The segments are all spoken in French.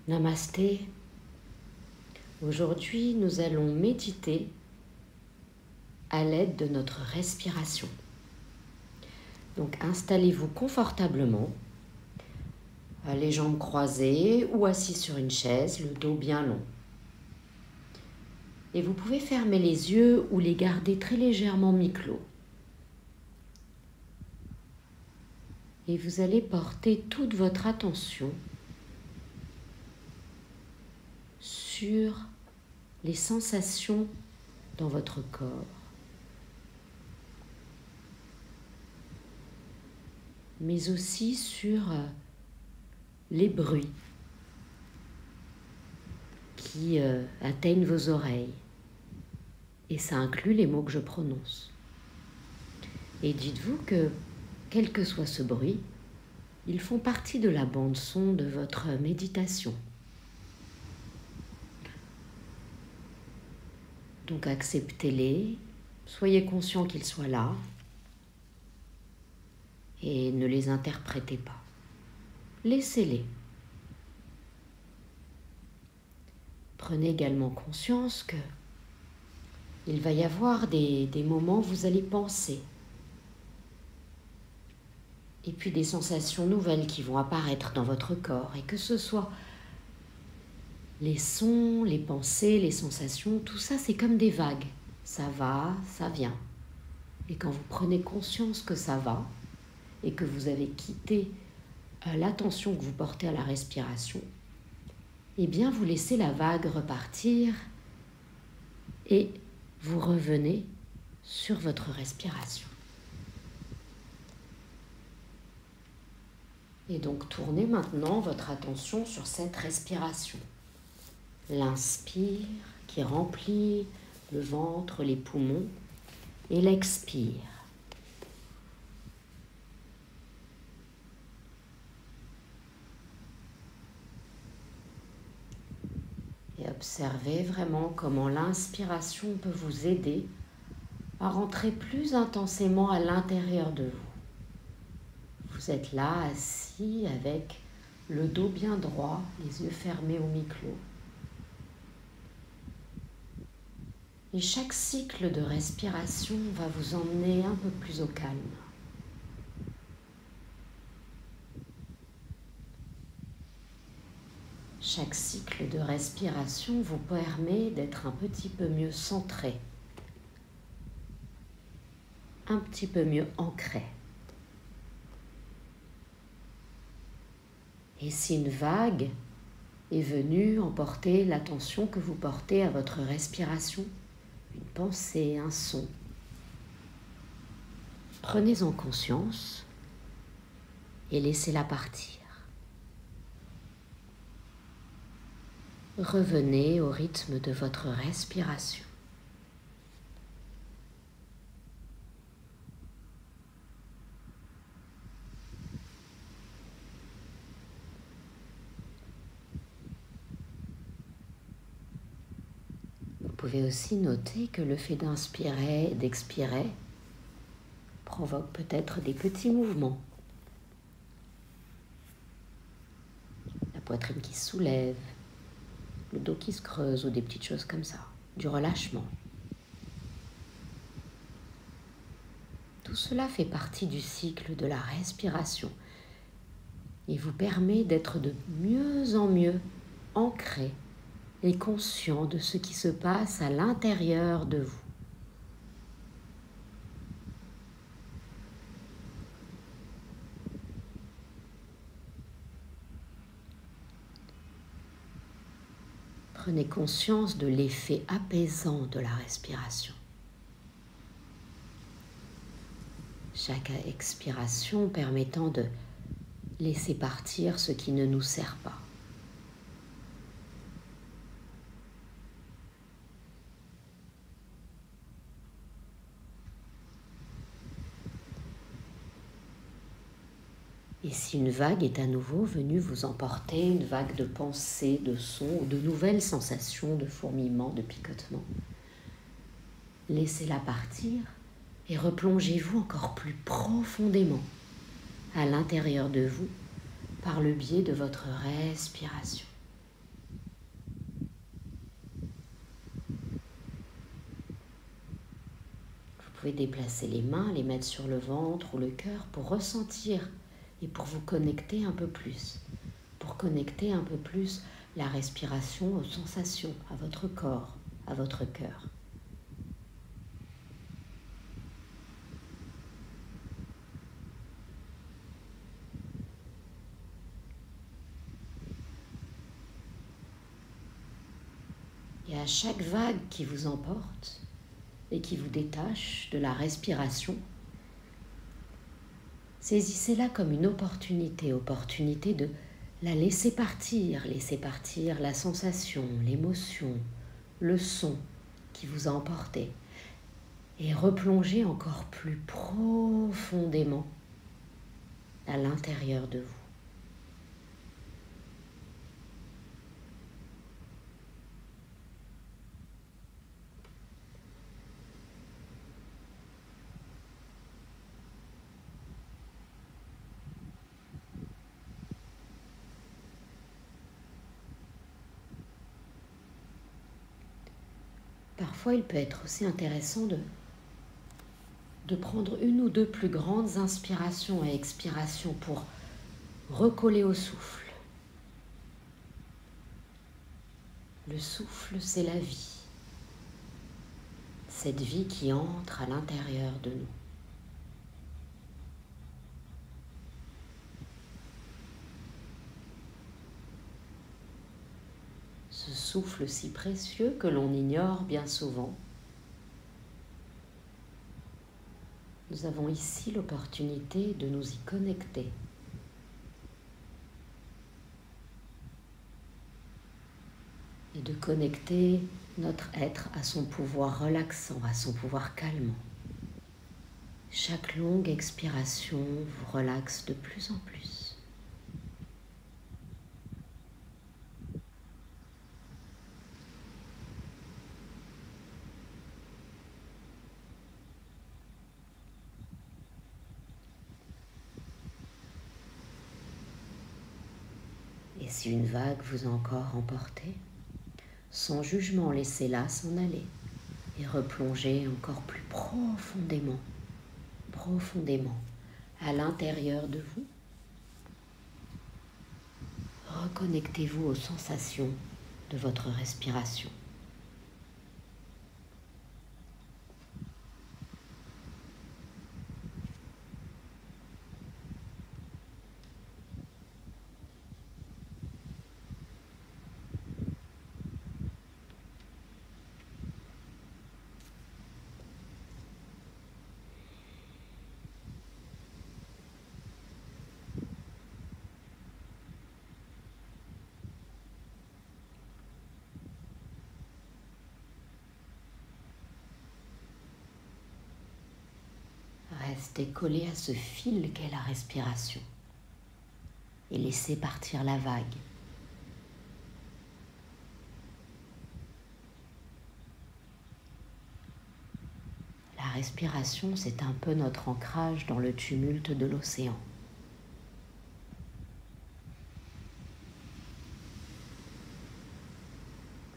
Namasté. Aujourd'hui, nous allons méditer à l'aide de notre respiration. Donc, installez-vous confortablement, les jambes croisées ou assis sur une chaise, le dos bien long. Et vous pouvez fermer les yeux ou les garder très légèrement mi-clos. Et vous allez porter toute votre attention sur les sensations dans votre corps, mais aussi sur les bruits qui atteignent vos oreilles. Et ça inclut les mots que je prononce. Et dites-vous que, quel que soit ce bruit, ils font partie de la bande-son de votre méditation. Donc acceptez-les, soyez conscient qu'ils soient là et ne les interprétez pas. Laissez-les. Prenez également conscience que il va y avoir des moments où vous allez penser et puis des sensations nouvelles qui vont apparaître dans votre corps, et que ce soit les sons, les pensées, les sensations, tout ça c'est comme des vagues. Ça va, ça vient. Et quand vous prenez conscience que ça va et que vous avez quitté l'attention que vous portez à la respiration, eh bien vous laissez la vague repartir et vous revenez sur votre respiration. Et donc tournez maintenant votre attention sur cette respiration. L'inspire qui remplit le ventre, les poumons, et l'expire. Et observez vraiment comment l'inspiration peut vous aider à rentrer plus intensément à l'intérieur de vous. Vous êtes là, assis, avec le dos bien droit, les yeux fermés au mi-clos. Et chaque cycle de respiration va vous emmener un peu plus au calme. Chaque cycle de respiration vous permet d'être un petit peu mieux centré, un petit peu mieux ancré. Et si une vague est venue emporter l'attention que vous portez à votre respiration, une pensée, un son, prenez-en conscience et laissez-la partir. Revenez au rythme de votre respiration. Vous pouvez aussi noter que le fait d'inspirer et d'expirer provoque peut-être des petits mouvements. La poitrine qui se soulève, le dos qui se creuse ou des petites choses comme ça, du relâchement. Tout cela fait partie du cycle de la respiration et vous permet d'être de mieux en mieux ancré et conscient de ce qui se passe à l'intérieur de vous. Prenez conscience de l'effet apaisant de la respiration. Chaque expiration permettant de laisser partir ce qui ne nous sert pas. Et si une vague est à nouveau venue vous emporter, une vague de pensées, de sons ou de nouvelles sensations, de fourmillement, de picotement, laissez-la partir et replongez-vous encore plus profondément à l'intérieur de vous par le biais de votre respiration. pouvez déplacer les mains, les mettre sur le ventre ou le cœur pour ressentir et pour vous connecter un peu plus. Pour connecter un peu plus la respiration aux sensations, à votre corps, à votre cœur. Et à chaque vague qui vous emporte et qui vous détache de la respiration, saisissez-la comme une opportunité de la laisser partir la sensation, l'émotion, le son qui vous a emporté et replonger encore plus profondément à l'intérieur de vous. Parfois, il peut être aussi intéressant de prendre une ou deux plus grandes inspirations et expirations pour recoller au souffle. Le souffle, c'est la vie. Cette vie qui entre à l'intérieur de nous. Ce souffle si précieux que l'on ignore bien souvent. Nous avons ici l'opportunité de nous y connecter. Et de connecter notre être à son pouvoir relaxant, à son pouvoir calmant. Chaque longue expiration vous relaxe de plus en plus. Et si une vague vous a encore emporté, sans jugement, laissez-la s'en aller et replongez encore plus profondément à l'intérieur de vous. Reconnectez-vous aux sensations de votre respiration. Restez collé à ce fil qu'est la respiration et laissez partir la vague. La respiration, c'est un peu notre ancrage dans le tumulte de l'océan.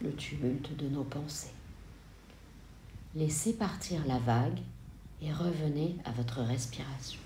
Le tumulte de nos pensées. Laissez partir la vague et revenez à votre respiration.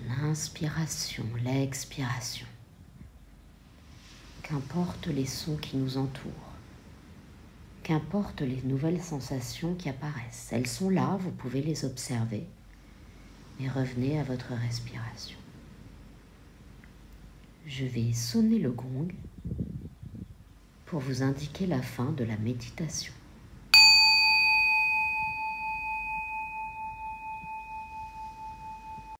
L'inspiration, l'expiration. Qu'importe les sons qui nous entourent, qu'importe les nouvelles sensations qui apparaissent, elles sont là, vous pouvez les observer, mais revenez à votre respiration. Je vais sonner le gong pour vous indiquer la fin de la méditation.